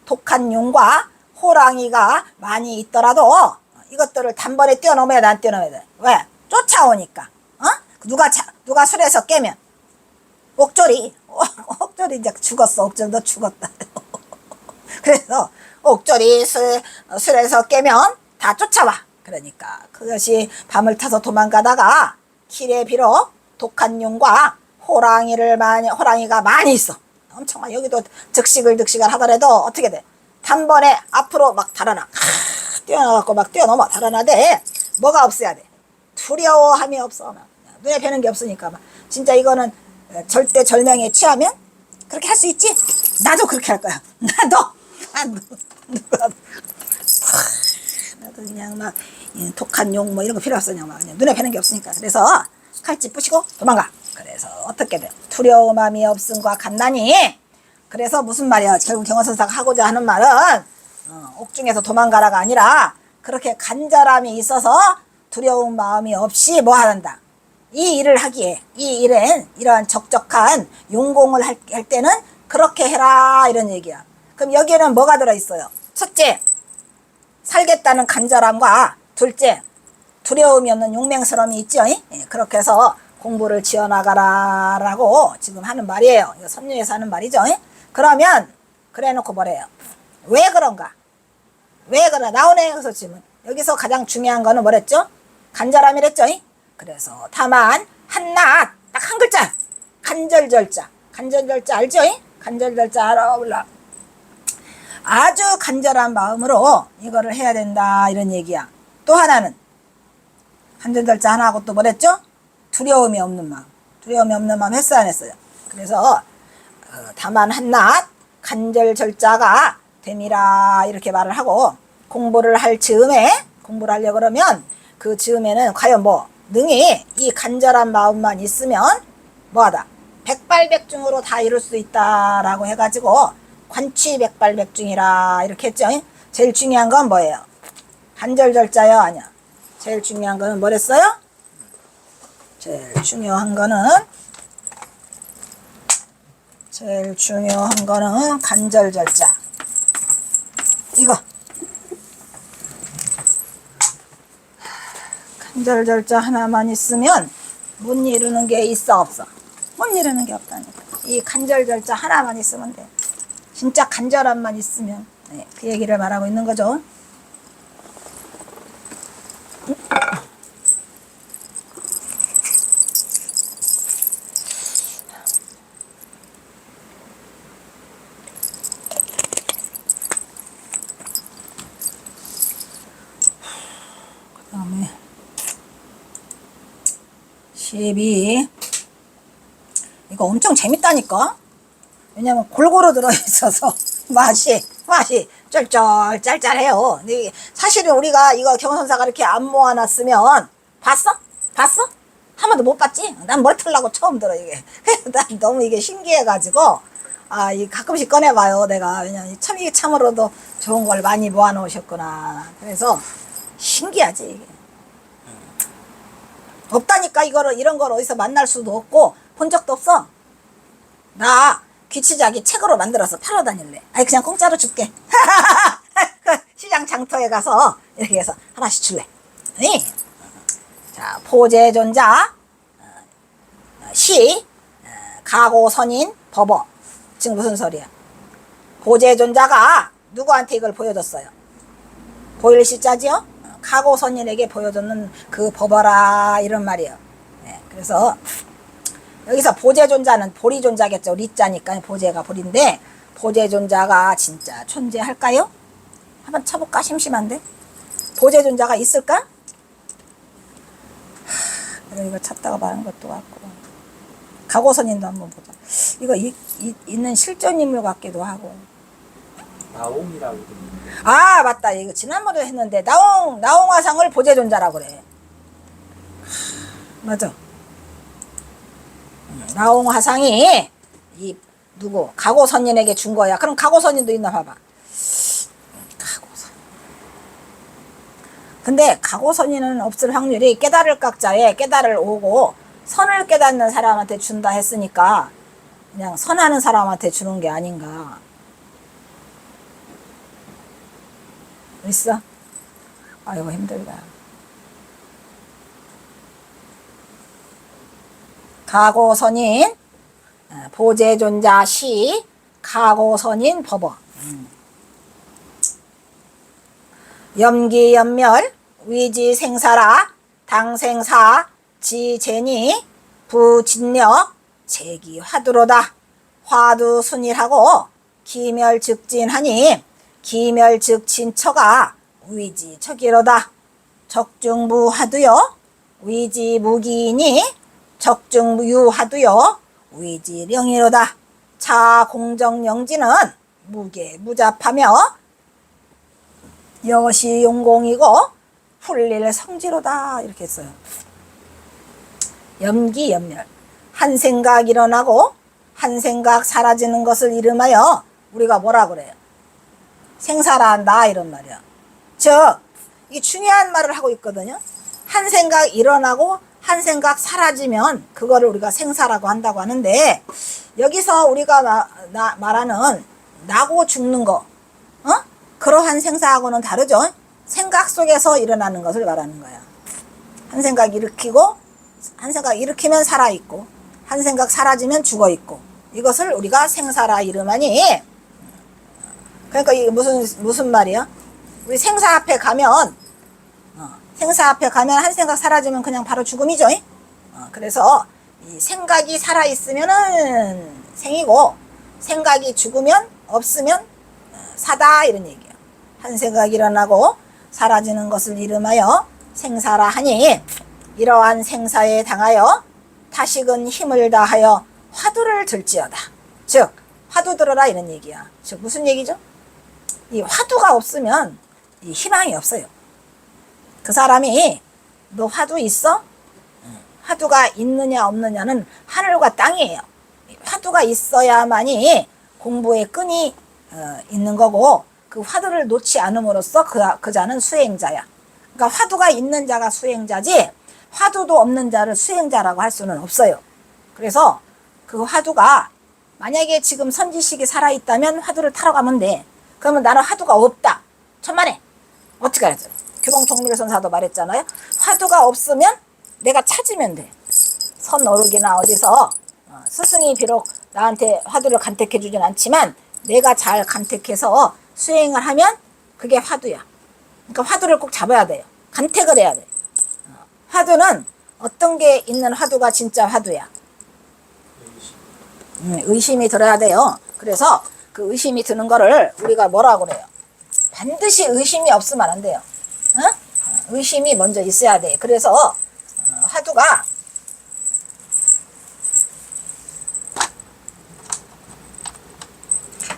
독한 용과 호랑이가 많이 있더라도 이것들을 단번에 뛰어넘어야 돼, 안 뛰어넘어야 돼? 왜? 쫓아오니까. 누가 술에서 깨면 옥졸이 이제 죽었어. 옥졸 너 죽었다. 그래서 옥졸이 술에서 깨면 다 쫓아와. 그러니까 그것이 밤을 타서 도망가다가 길에 비록 독한 용과 호랑이가 많이 있어. 엄청 많이. 여기도 득식을 하더라도 어떻게 돼? 단번에 앞으로 막 달아나. 뛰어나갖고 막 뛰어넘어 달아나되 뭐가 없어야 돼? 두려워함이 없어. 눈에 뵈는 게 없으니까. 진짜 이거는 절대 절명에 취하면 그렇게 할 수 있지? 나도 그렇게 할 거야. 나도 그냥 막 독한 용 뭐 이런 거 필요 없어. 그냥 눈에 뵈는 게 없으니까. 그래서 칼집 부시고 도망가. 그래서 어떻게 돼? 두려움함이 없음과 같나니. 그래서 무슨 말이야? 결국 경허선사가 하고자 하는 말은 옥중에서 도망가라가 아니라 그렇게 간절함이 있어서 두려운 마음이 없이 뭐 하는다? 이 일을 하기에, 이 일엔 이러한 적적한 용공을 할 때는 그렇게 해라 이런 얘기야. 그럼 여기에는 뭐가 들어있어요? 첫째, 살겠다는 간절함과 둘째, 두려움이 없는 용맹스러움이 있죠. 그렇게 해서 공부를 지어나가라라고 지금 하는 말이에요. 이거 선녀에서 하는 말이죠. 그러면 그래놓고 뭐래요? 왜 그런가? 왜 그러나? 나오네. 그래서 지금 여기서 가장 중요한 거는 뭐랬죠? 간절함이랬죠. 그래서 다만 한낱 딱 한 글자, 간절절자. 간절절자 알죠? 간절절자 알아? 몰라? 아주 간절한 마음으로 이거를 해야 된다 이런 얘기야. 또 하나는 간절절자 하나하고 또 뭐랬죠? 두려움이 없는 마음. 두려움이 없는 마음 했어요, 안 했어요? 그래서 다만 한낱 간절절자가 됨이라 이렇게 말을 하고, 공부를 할 즈음에, 공부를 하려고 그러면 그 즈음에는 과연 뭐 능히 이 간절한 마음만 있으면 뭐하다? 백발백중으로 다 이룰 수 있다라고 해가지고 관취백발백중이라 이렇게 했죠. 제일 중요한 건 뭐예요? 간절절자요? 아니야. 제일 중요한 거는 뭐랬어요? 제일 중요한 거는 간절절자. 이거 간절절자 하나만 있으면 못 이루는 게 있어 없어? 못 이루는 게 없다니까. 이 간절절자 하나만 있으면 돼. 진짜 간절함만 있으면. 네, 그 얘기를 말하고 있는 거죠. 그 다음에 12. 이거 엄청 재밌다니까. 왜냐면 골고루 들어있어서 맛이 쩔쩔 짤짤해요. 근데 사실은 우리가 이거 경선사가 이렇게 안 모아놨으면 봤어? 한 번도 못 봤지? 난 뭘 틀라고 처음 들어 이게. 난 너무 이게 신기해가지고 이 가끔씩 꺼내봐요 내가. 왜냐면 참 이게 참으로도 좋은 걸 많이 모아놓으셨구나. 그래서 신기하지 이게. 없다니까. 이런 걸 어디서 만날 수도 없고 본 적도 없어. 나 귀치자기 책으로 만들어서 팔아 다닐래. 그냥 공짜로 줄게. 시장 장터에 가서 이렇게 해서 하나씩 줄래. 네. 자, 포제존자 시 가고선인 법어. 지금 무슨 소리야? 포제존자가 누구한테 이걸 보여줬어요? 보일 시자지요? 가고선인에게 보여줬는 그 법어라 이런 말이에요. 네, 그래서 여기서 보제존자는 보리존자겠죠. 리자니까 보제가 보리인데 보제존자가 진짜 존재할까요? 한번 쳐볼까? 심심한데. 보제존자가 있을까? 그래, 이거 찾다가 말한 것도 같고. 가고선인도 한번 보자. 이거 있는 실존 인물 같기도 하고. 나옹이라고 들리는데. 맞다. 이거 지난번에 했는데 나옹화상을 보제존자라고 그래. 맞아. 나옹화상이 누구 가고선인에게 준 거야. 그럼 가고선인도 있나 봐봐. 가고선. 근데 가고선인은 없을 확률이 깨달을 각자에 깨달을 오고 선을 깨닫는 사람한테 준다 했으니까 그냥 선하는 사람한테 주는 게 아닌가. 있어? 아이고 힘들다. 가고선인 보제존자 시 가고선인 법어. 염기연멸 위지생사라 당생사 지제니 부진력 제기화두로다. 화두순일하고 기멸즉진하니 기멸즉진처가 위지척이로다. 적중부하두요 위지무기이니 적중유하두요 위지령이로다. 차공정영지는 무게무잡하며 여시용공이고 풀릴 성지로다. 이렇게 했어요. 염기연멸. 한 생각 일어나고 한 생각 사라지는 것을 이름하여 우리가 뭐라 그래요? 생사라한다 이런 말이야. 즉 이게 중요한 말을 하고 있거든요. 한 생각 일어나고 한 생각 사라지면 그거를 우리가 생사라고 한다고 하는데 여기서 우리가 말하는 나고 죽는 거 그러한 생사하고는 다르죠. 생각 속에서 일어나는 것을 말하는 거야. 한 생각 일으키고 한 생각 일으키면 살아있고 한 생각 사라지면 죽어있고 이것을 우리가 생사라 이름하니. 그러니까 이게 무슨 말이야? 우리 생사 앞에 가면 한 생각 사라지면 그냥 바로 죽음이죠. 그래서 이 생각이 살아있으면은 생이고 생각이 죽으면 없으면 사다 이런 얘기야. 한 생각 일어나고 사라지는 것을 이름하여 생사라 하니 이러한 생사에 당하여 타식은 힘을 다하여 화두를 들지어다. 즉 화두 들어라 이런 얘기야. 즉 무슨 얘기죠? 이 화두가 없으면 이 희망이 없어요. 그 사람이 너 화두 있어? 화두가 있느냐 없느냐는 하늘과 땅이에요. 화두가 있어야만이 공부의 끈이 있는 거고 그 화두를 놓지 않음으로써 그 자는 수행자야. 그러니까 화두가 있는 자가 수행자지 화두도 없는 자를 수행자라고 할 수는 없어요. 그래서 그 화두가 만약에 지금 선지식이 살아있다면 화두를 타러 가면 돼. 그러면 나는 화두가 없다. 천만에. 어떻게 하죠? 교봉종밀선사도 말했잖아요. 화두가 없으면 내가 찾으면 돼. 선 어록이나 어디서 스승이 비록 나한테 화두를 간택해 주진 않지만 내가 잘 간택해서 수행을 하면 그게 화두야. 그러니까 화두를 꼭 잡아야 돼요. 간택을 해야 돼. 화두는 어떤 게 있는 화두가 진짜 화두야. 의심이 들어야 돼요. 그래서 그 의심이 드는 거를 우리가 뭐라고 그래요? 반드시 의심이 없으면 안 돼요. 의심이 먼저 있어야 돼. 그래서 화두가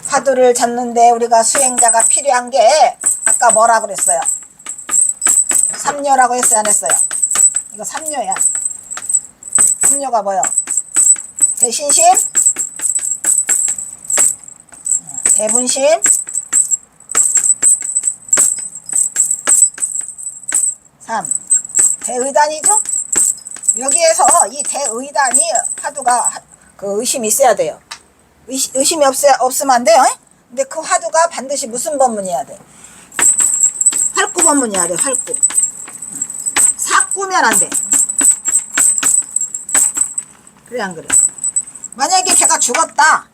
화두를 잡는데 우리가 수행자가 필요한 게 아까 뭐라 그랬어요? 삼요라고 했어요, 안 했어요? 이거 삼요야. 삼요가 뭐요? 대신심, 대분심, 대의단이죠? 여기에서 이 대의단이 화두가 그 의심이 있어야 돼요. 의심이 없으면 안 돼요. 근데 그 화두가 반드시 무슨 법문이어야 돼? 활구 법문이어야 돼. 활구. 사꾸면 안 돼. 그래 안 그래? 만약에 걔가 죽었다.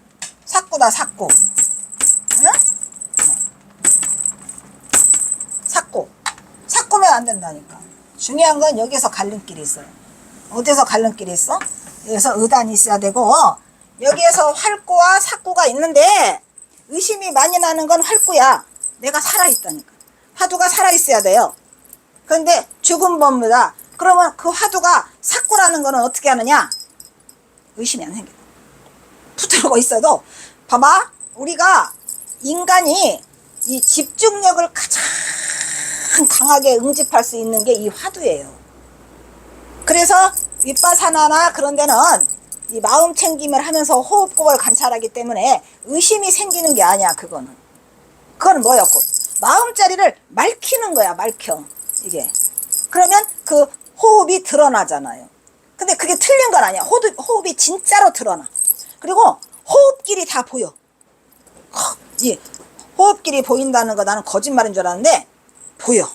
사꾸다 사꾸. 응? 사꾸면 안 된다니까. 중요한 건 여기서 갈림길이 있어요. 어디서 갈림길이 있어? 여기서 의단이 있어야 되고 여기에서 활구와 사꾸가 있는데 의심이 많이 나는 건 활구야. 내가 살아있다니까. 화두가 살아있어야 돼요. 그런데 죽은 법무다. 그러면 그 화두가 사꾸라는 거는 어떻게 하느냐? 의심이 안 생겨. 붙들고 있어도 봐봐. 우리가 인간이 이 집중력을 가장 강하게 응집할 수 있는 게 이 화두예요. 그래서 윗바사나나 그런 데는 이 마음 챙김을 하면서 호흡법을 관찰하기 때문에 의심이 생기는 게 아니야. 그거는 뭐였고 마음자리를 맑히는 거야. 맑혀 이게. 그러면 그 호흡이 드러나잖아요. 근데 그게 틀린 건 아니야. 호흡이 진짜로 드러나. 그리고 호흡길이 다 보여. 이 호흡길이 보인다는 거 나는 거짓말인 줄 알았는데 보여.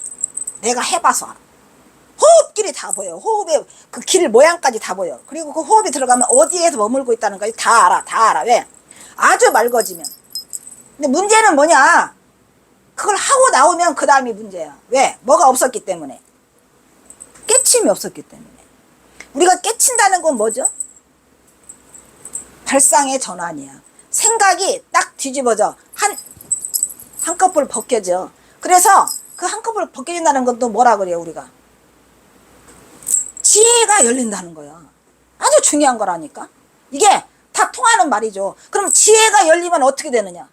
내가 해봐서 알아. 호흡길이 다 보여. 호흡의 그 길 모양까지 다 보여. 그리고 그 호흡이 들어가면 어디에서 머물고 있다는 걸 다 알아. 다 알아. 왜? 아주 맑아지면. 근데 문제는 뭐냐? 그걸 하고 나오면 그 다음이 문제야. 왜? 뭐가 없었기 때문에. 깨침이 없었기 때문에. 우리가 깨친다는 건 뭐죠? 발상의 전환이야. 생각이 딱 뒤집어져. 한꺼풀 벗겨져. 그래서 그 한꺼풀 벗겨진다는 건 또 뭐라 그래요, 우리가? 지혜가 열린다는 거야. 아주 중요한 거라니까. 이게 다 통하는 말이죠. 그럼 지혜가 열리면 어떻게 되느냐?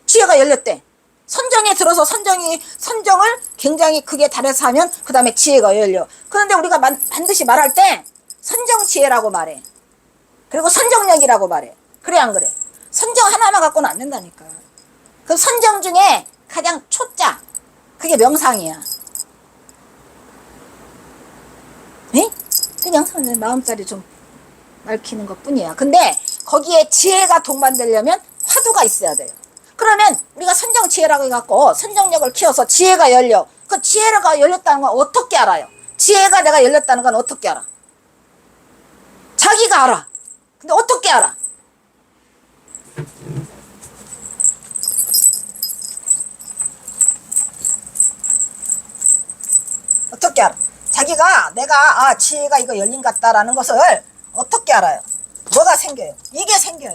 지혜가 열렸대. 선정에 들어서 선정을 굉장히 크게 달해서 하면 그 다음에 지혜가 열려. 그런데 우리가 반드시 말할 때 선정지혜라고 말해. 그리고 선정력이라고 말해. 그래 안 그래? 선정 하나만 갖고는 안 된다니까. 그 선정 중에 가장 초짜. 그게 명상이야. 에? 그냥 마음자리 좀 맑히는 것 뿐이야. 근데 거기에 지혜가 동반되려면 화두가 있어야 돼요. 그러면 우리가 선정지혜라고 해갖고 선정력을 키워서 지혜가 열려. 그 지혜가 열렸다는 건 어떻게 알아요? 지혜가 내가 열렸다는 건 어떻게 알아? 자기가 알아. 근데 어떻게 알아? 어떻게 알아? 자기가 내가 지혜가 이거 열린 것 같다라는 것을 어떻게 알아요? 뭐가 생겨요? 이게 생겨요.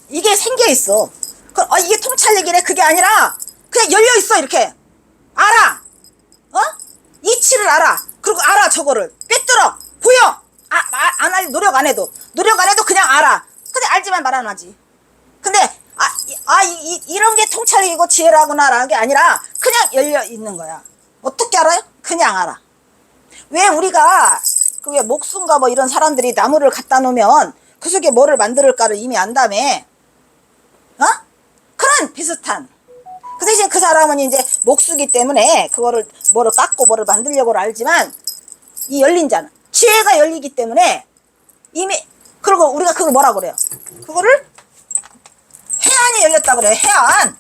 이게 생겨 있어. 이게 통찰력이래. 그게 아니라 그냥 열려 있어. 이렇게 알아. 이치를 알아. 그리고 알아. 저거를 꿰뚫어 보여. 안 할 노력 안 해도 그냥 알아. 근데 알지만 말 안 하지. 근데 이런 게 통찰력이고 지혜라구나라는 게 아니라 그냥 열려 있는 거야. 어떻게 알아요? 그냥 알아. 왜 우리가 왜 목수인가 뭐 이런 사람들이 나무를 갖다 놓으면 그 속에 뭐를 만들까를 이미 안다며. 그런 비슷한. 그 대신 그 사람은 이제 목수기 때문에 그거를 뭐를 깎고 뭐를 만들려고 알지만 이 열린 자는 지혜가 열리기 때문에 이미. 그리고 우리가 그걸 뭐라 그래요? 그거를 열렸다 그래. 해안.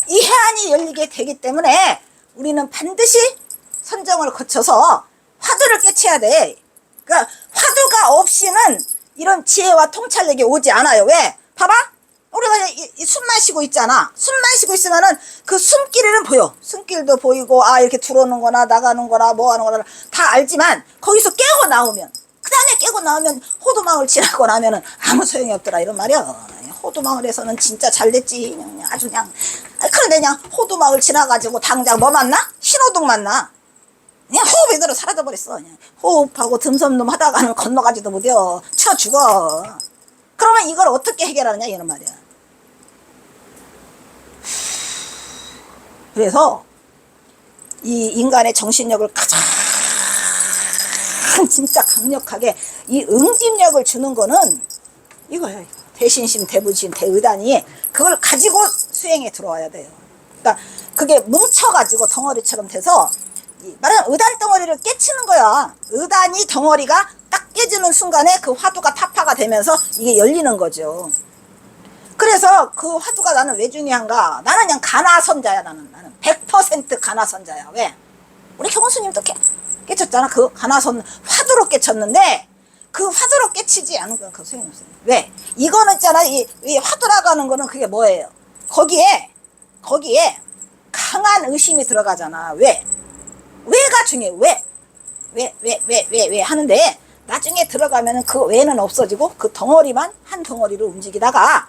이 해안이 열리게 되기 때문에 우리는 반드시 선정을 거쳐서 화두를 깨쳐야 돼. 그러니까 화두가 없이는 이런 지혜와 통찰력이 오지 않아요. 왜? 봐봐. 우리가 숨 마시고 있잖아. 숨 마시고 있으면은 그 숨길에는 보여. 숨길도 보이고, 아, 이렇게 들어오는 거나 나가는 거나 뭐 하는 거나 다 알지만, 거기서 깨고 나오면, 그 다음에 깨고 나오면 호두망을 지나고 나면은 아무 소용이 없더라. 이런 말이야. 호두망을에서는 진짜 잘 됐지. 그냥 아주 그냥. 그런데 그냥 호두망을 지나가지고 당장 뭐 만나? 신호등 만나. 그냥 호흡 이대로 사라져 버렸어. 그냥 호흡하고 듬섬듬 하다가는 건너가지도 못해요. 쳐 죽어. 그러면 이걸 어떻게 해결하느냐 이런 말이야. 그래서 이 인간의 정신력을 가장 진짜 강력하게 이 응집력을 주는 거는 이거야. 대신심, 대부심, 대의단이 그걸 가지고 수행에 들어와야 돼요. 그러니까 그게 뭉쳐가지고 덩어리처럼 돼서 말하면 의단 덩어리를 깨치는 거야. 의단이 덩어리가 딱 깨지는 순간에 그 화두가 타파가 되면서 이게 열리는 거죠. 그래서 그 화두가 나는 왜 중요한가? 나는 그냥 가나선자야. 나는 100% 가나선자야. 왜? 우리 경원스님도 깨쳤잖아. 그 가나선 화두로 깨쳤는데 그 화두로 깨치지 않은 건 그 소용이 없어요. 왜? 이거는 있잖아. 이 화두라고 하는 거는 그게 뭐예요? 거기에 강한 의심이 들어가잖아. 왜? 왜가 중요해. 왜 하는데 나중에 들어가면은 그 왜는 없어지고 그 덩어리만 한 덩어리로 움직이다가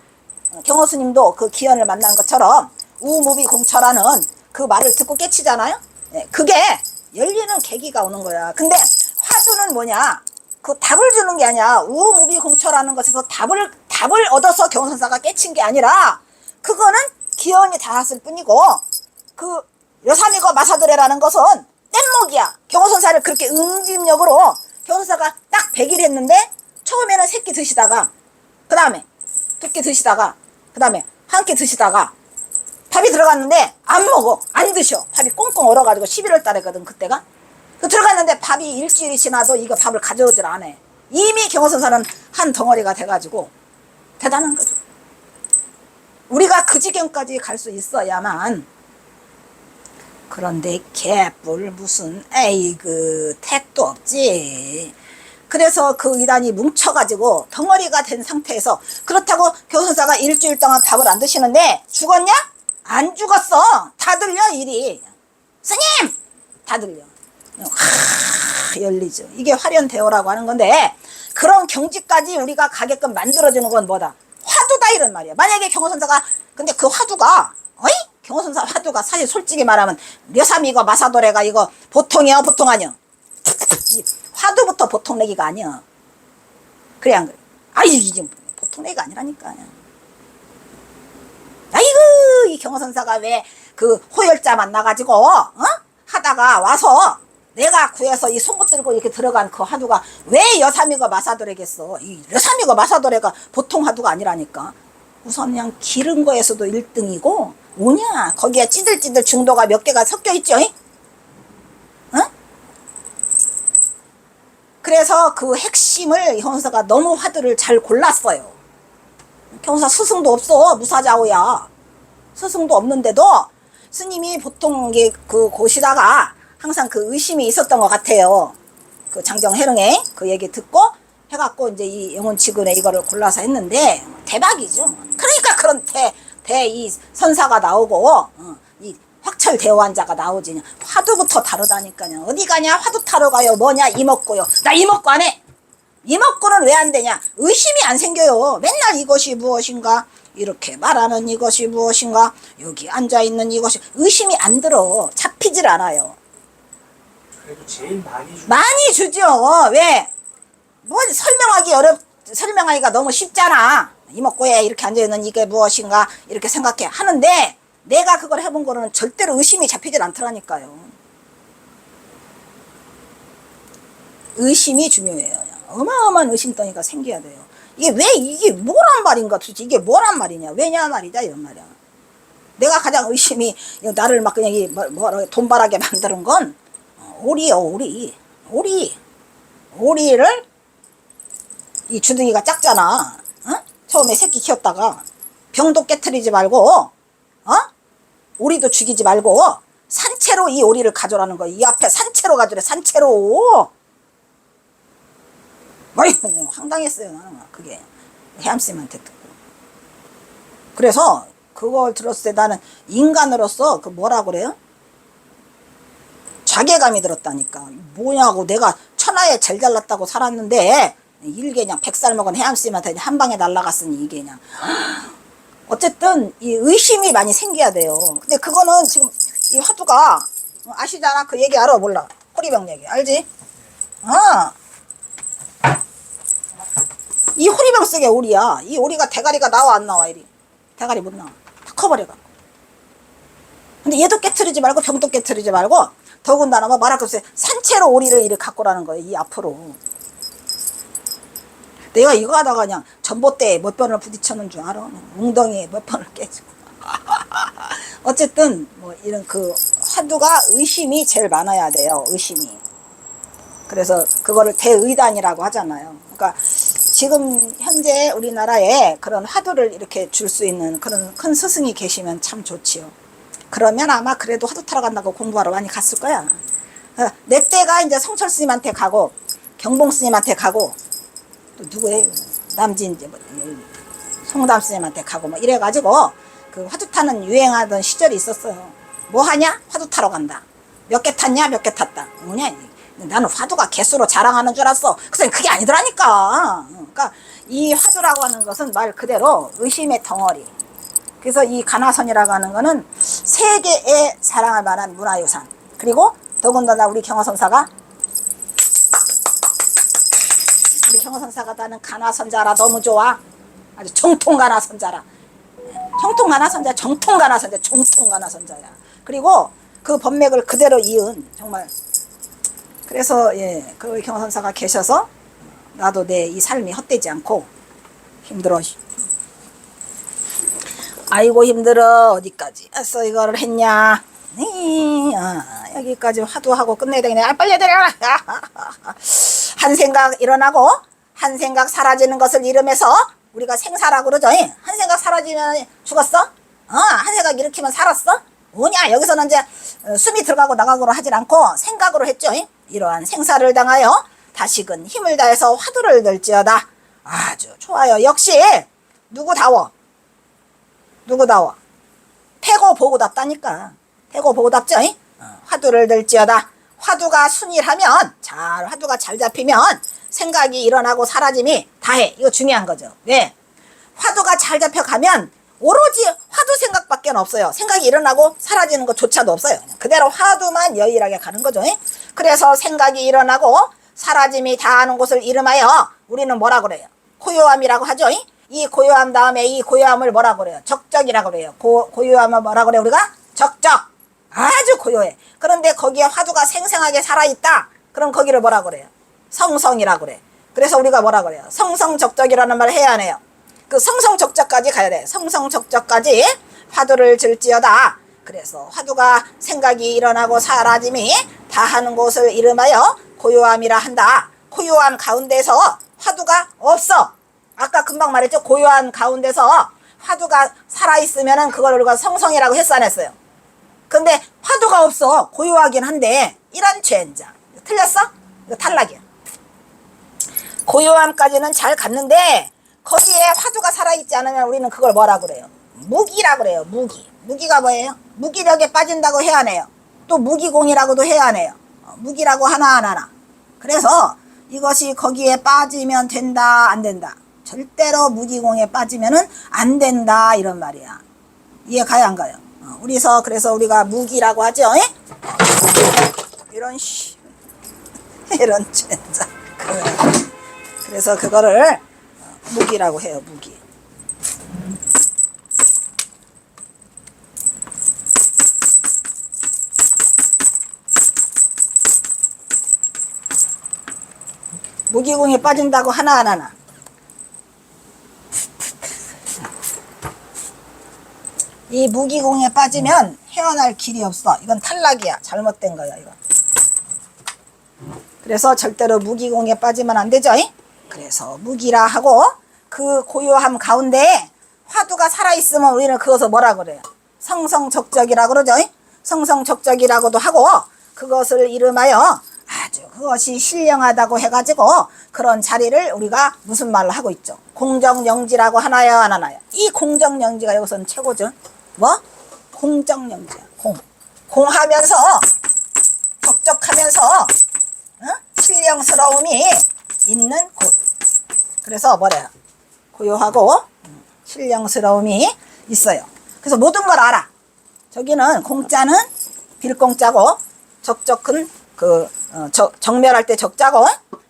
경호스님도 그 기현을 만난 것처럼 우무비공처라는 그 말을 듣고 깨치잖아요. 그게 열리는 계기가 오는 거야. 근데 화두는 뭐냐? 그 답을 주는 게 아니야. 우무비공처라는 것에서 답을 얻어서 경호선사가 깨친 게 아니라 그거는 기현이 닿았을 뿐이고 그 여삼이고 마사도래라는 것은 뗏목이야. 경호선사를 그렇게 응집력으로 경호선사가 딱 100일 했는데 처음에는 3끼 드시다가 그 다음에 2끼 드시다가 그 다음에 1끼 드시다가 밥이 들어갔는데 안 먹어. 안 드셔. 밥이 꽁꽁 얼어가지고 11월 달에거든 그때가. 그 들어갔는데 밥이 일주일이 지나도 이거 밥을 가져오질 않아. 이미 경호선사는 한 덩어리가 돼가지고 대단한 거죠. 우리가 그 지경까지 갈 수 있어야만. 그런데 개뿔 무슨 에이그 택도 없지. 그래서 그 의단이 뭉쳐가지고 덩어리가 된 상태에서 그렇다고 경호선사가 일주일 동안 밥을 안 드시는데 죽었냐? 안 죽었어. 다 들려 일이. 스님! 다 들려. 열리죠. 이게 화련대오라고 하는 건데 그런 경지까지 우리가 가게끔 만들어주는 건 뭐다? 화두다 이런 말이야. 만약에 경호선사가 근데 그 화두가 어이? 경호선사 화두가 사실 솔직히 말하면 려삼이가 마사도래가 이거 보통이야 보통 아니야? 화두부터 보통 내기가 아니야. 그래 안 그래? 아이 이게 보통 내기가 아니라니까. 아이고 이 경호선사가 왜 그 호열자 만나가지고 하다가 와서 내가 구해서 이 송곳 들고 이렇게 들어간 그 화두가 왜 여삼이가 마사도래겠어. 이 여삼이가 마사도래가 보통 화두가 아니라니까. 우선 그냥 기른 거에서도 1등이고 뭐냐 거기에 찌들찌들 중도가 몇 개가 섞여 있죠. 그래서 그 핵심을 경호선사가 너무 화두를 잘 골랐어요. 경호선사 스승도 없어. 무사자오야. 스승도 없는데도 스님이 보통 그 곳이다가 항상 그 의심이 있었던 것 같아요. 그 장정해릉에 그 얘기 듣고 해갖고 이제 이 영혼치근에 이거를 골라서 했는데 대박이죠. 그러니까 그런 이 선사가 나오고 이 확철대오한자가 나오지. 화두부터 다르다니까요. 어디 가냐? 화두 타러 가요. 뭐냐? 이먹고요. 나 이먹고 안 해. 이먹고는 왜 안 되냐? 의심이 안 생겨요. 맨날 이것이 무엇인가? 이렇게 말하는 이것이 무엇인가? 여기 앉아있는 이것이 의심이 안 들어. 잡히질 않아요. 그래도 제일 많이 주죠. 왜? 뭐 설명하기가 너무 쉽잖아. 이먹고에 이렇게 앉아있는 이게 무엇인가? 이렇게 생각해. 하는데 내가 그걸 해본 거는 절대로 의심이 잡히질 않더라니까요. 의심이 중요해요. 어마어마한 의심덩이가 생겨야 돼요. 이게 뭐란 말인가 도대체 이게 뭐란 말이냐 왜냐 말이다 이런 말이야. 내가 가장 의심이 나를 막 그냥 돈바라게 만드는 건 오리요. 오리를 이 주둥이가 작잖아. 처음에 새끼 키웠다가 병도 깨트리지 말고, 오리도 죽이지 말고, 산채로 이 오리를 가져라는 거야. 이 앞에 산채로 가져래, 산채로. 어이, 황당했어요, 나는. 그게. 해암쌤한테 듣고. 그래서, 그걸 들었을 때 나는 인간으로서, 그 뭐라 그래요? 자괴감이 들었다니까. 뭐냐고, 내가 천하에 제일 잘났다고 살았는데, 일개 그냥 100살 먹은 해암쌤한테 한 방에 날라갔으니 이게 그냥. 어쨌든 이 의심이 많이 생겨야 돼요. 근데 그거는 지금 이 화두가 아시잖아. 그 얘기 알아 몰라? 호리병 얘기 알지? 이 호리병 속에 오리야. 이 오리가 대가리가 나와 안 나와 이리? 대가리 못 나와. 다 커버려가. 근데 얘도 깨트리지 말고 병도 깨트리지 말고 더군다나 뭐 말할 것 없이 산채로 오리를 이렇게 갖고라는 거예요. 이 앞으로. 내가 이거 하다가 그냥 전봇대에 몇 번을 부딪혔는 줄 알아? 웅덩이에 몇 번을 깨지고. 어쨌든 뭐 이런 그 화두가 의심이 제일 많아야 돼요. 의심이. 그래서 그거를 대의단이라고 하잖아요. 그러니까 지금 현재 우리나라에 그런 화두를 이렇게 줄 수 있는 그런 큰 스승이 계시면 참 좋지요. 그러면 아마 그래도 화두 타러 간다고 공부하러 많이 갔을 거야. 내 때가 이제 성철 스님한테 가고 경봉 스님한테 가고 또 누구예요? 남진 이제 뭐 송담 스님한테 가고 뭐 이래가지고 그 화두 타는 유행하던 시절이 있었어요. 뭐 하냐? 화두 타러 간다. 몇 개 탔냐? 몇 개 탔다. 뭐냐? 나는 화두가 개수로 자랑하는 줄 알았어. 그래서 그게 아니더라니까. 그러니까 이 화두라고 하는 것은 말 그대로 의심의 덩어리. 그래서 이 가나선이라고 하는 거는 세계에 사랑할 만한 문화유산. 그리고 더군다나 우리 경화선사가 나는 가나선자라 너무 좋아. 아주 정통 가나선자라. 정통 가나선자, 정통 가나선자, 정통 가나선자야. 그리고 그 법맥을 그대로 이은 정말. 그래서 예, 그 경화선사가 계셔서 나도 내 이 삶이 헛되지 않고 힘들어. 아이고 힘들어. 어디까지 해서 이거를 했냐. 여기까지 화두하고 끝내야 되겠네. 빨리 해야 한 생각 일어나고 한 생각 사라지는 것을 이름해서 우리가 생사라고 그러죠. 한 생각 사라지면 죽었어? 한 생각 일으키면 살았어? 뭐냐? 여기서는 이제 숨이 들어가고 나가고로 하질 않고 생각으로 했죠. 이러한 생사를 당하여 다시금 힘을 다해서 화두를 들지어다. 아주 좋아요. 역시 누구다워? 태고 보고답다니까. 태고 보고답죠. 화두를 들지어다. 화두가 순일하면 화두가 잘 잡히면 생각이 일어나고 사라짐이 다해. 이거 중요한 거죠. 네. 화두가 잘 잡혀가면 오로지 화두 생각밖에 없어요. 생각이 일어나고 사라지는 것조차도 없어요. 그대로 화두만 여일하게 가는 거죠. 그래서 생각이 일어나고 사라짐이 다하는 곳을 이름하여 우리는 뭐라 그래요? 고요함이라고 하죠. 이 고요함 다음에 이 고요함을 뭐라 그래요? 적적이라고 그래요. 고요함을 뭐라 그래요? 우리가 적적. 아주 고요해. 그런데 거기에 화두가 생생하게 살아있다. 그럼 거기를 뭐라 그래요? 성성이라고 그래. 그래서 우리가 뭐라 그래요? 성성적적이라는 말을 해야 하네요. 그 성성적적까지 가야 돼. 성성적적까지 화두를 들지어다. 그래서 화두가 생각이 일어나고 사라짐이 다하는 곳을 이름하여 고요함이라 한다. 고요함 가운데서 화두가 없어. 아까 금방 말했죠. 고요한 가운데서 화두가 살아있으면 그걸 우리가 성성이라고 했어 안 했어요? 근데 화두가 없어. 고요하긴 한데 이런 죄인자. 틀렸어? 이거 탈락이야. 고요함까지는 잘 갔는데 거기에 화두가 살아있지 않으면 우리는 그걸 뭐라 그래요? 무기라고 그래요. 무기가 뭐예요? 무기력에 빠진다고 해야 하네요. 또 무기공이라고도 해야 하네요. 무기라고 하나하나. 그래서 이것이 거기에 빠지면 된다 안 된다. 절대로 무기공에 빠지면은 안 된다 이런 말이야. 이해 가요 안 가요? 그래서 우리가 무기라고 하죠. 이런 진짜. 그래서 그거를 무기라고 해요. 무기. 무기공에 빠진다고 하나하나. 이 무기공에 빠지면 헤어날 길이 없어. 이건 탈락이야. 잘못된 거야 이거. 그래서 절대로 무기공에 빠지면 안 되죠. 그래서 무기라 하고 그 고요함 가운데 화두가 살아있으면 우리는 그것을 뭐라 그래요? 성성적적이라고 그러죠. 성성적적이라고도 하고 그것을 이름하여 아주 그것이 신령하다고 해가지고 그런 자리를 우리가 무슨 말로 하고 있죠? 공정영지라고 하나요 안 하나요? 이 공정영지가 여기서는 최고죠. 뭐? 공정영지야. 공하면서 적적하면서 신령스러움이 있는 곳. 그래서 뭐래요? 고요하고 신령스러움이 있어요. 그래서 모든 걸 알아. 저기는 공자는 빌공자고 적적은 정멸할 때 적자고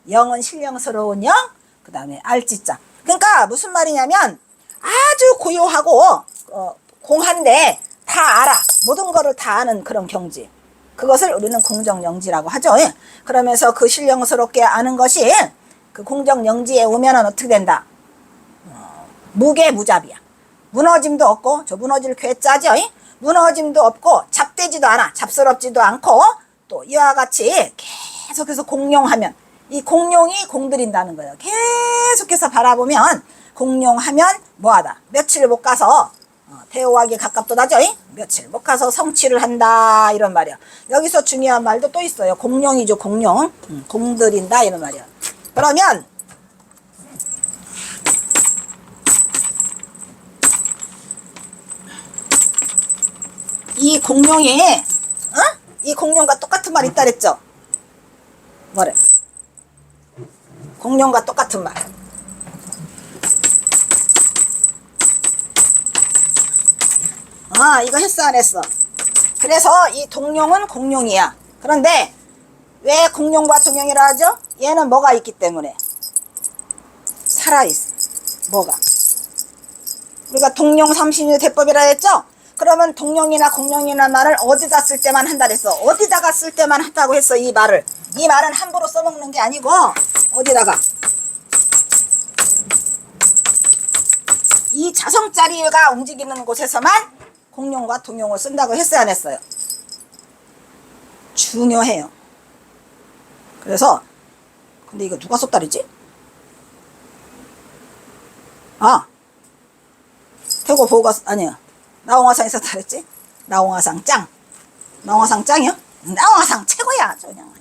영은 신령스러운 영, 그 다음에 알지자. 그러니까 무슨 말이냐면 아주 고요하고 공한데 다 알아. 모든 거를 다 아는 그런 경지. 그것을 우리는 공정영지라고 하죠. 그러면서 그 신령스럽게 아는 것이 그 공정영지에 오면은 어떻게 된다? 무게무잡이야. 무너짐도 없고, 저 무너질 괴짜죠. 무너짐도 없고 잡되지도 않아. 잡스럽지도 않고 또 이와 같이 계속해서 공룡하면 이 공룡이 공들인다는 거예요. 계속해서 바라보면 공룡하면 뭐하다. 며칠 못 가서 대오하기 가깝도다죠. 며칠 못 가서 성취를 한다 이런 말이야. 여기서 중요한 말도 또 있어요. 공룡이죠. 공룡. 공들인다 이런 말이야. 그러면 이 공룡이 이 공룡과 똑같은 말 있다 그랬죠. 뭐래? 공룡과 똑같은 말. 이거 했어 안 했어? 그래서 이 동룡은 공룡이야. 그런데 왜 공룡과 동룡이라 하죠? 얘는 뭐가 있기 때문에 살아있어. 뭐가? 우리가 동룡 삼신유 대법이라 했죠? 그러면 동룡이나 공룡이나 말을 어디다 쓸 때만 한다 그랬어. 어디다가 쓸 때만 한다고 했어. 이 말을. 이 말은 함부로 써먹는 게 아니고 어디다가 이 자성자리가 움직이는 곳에서만 공룡과 동룡을 쓴다고 했어야 안 했어요? 중요해요. 그래서 근데 이거 누가 썼다 그랬지? 태고 보호가 아니야. 나홍화상이 썼다 그랬지? 나홍화상 짱. 나홍화상 짱이요? 나홍화상 최고야. 그냥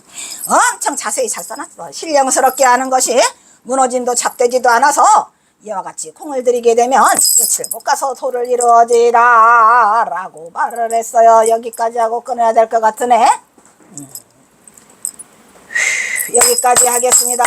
엄청 자세히 잘 써놨어. 신령스럽게 하는 것이 무너짐도 잡되지도 않아서 이와 같이 콩을 들이게 되면 며칠 못 가서 소를 이루어지라 라고 말을 했어요. 여기까지 하고 끊어야 될 것 같으네. 여기까지 하겠습니다.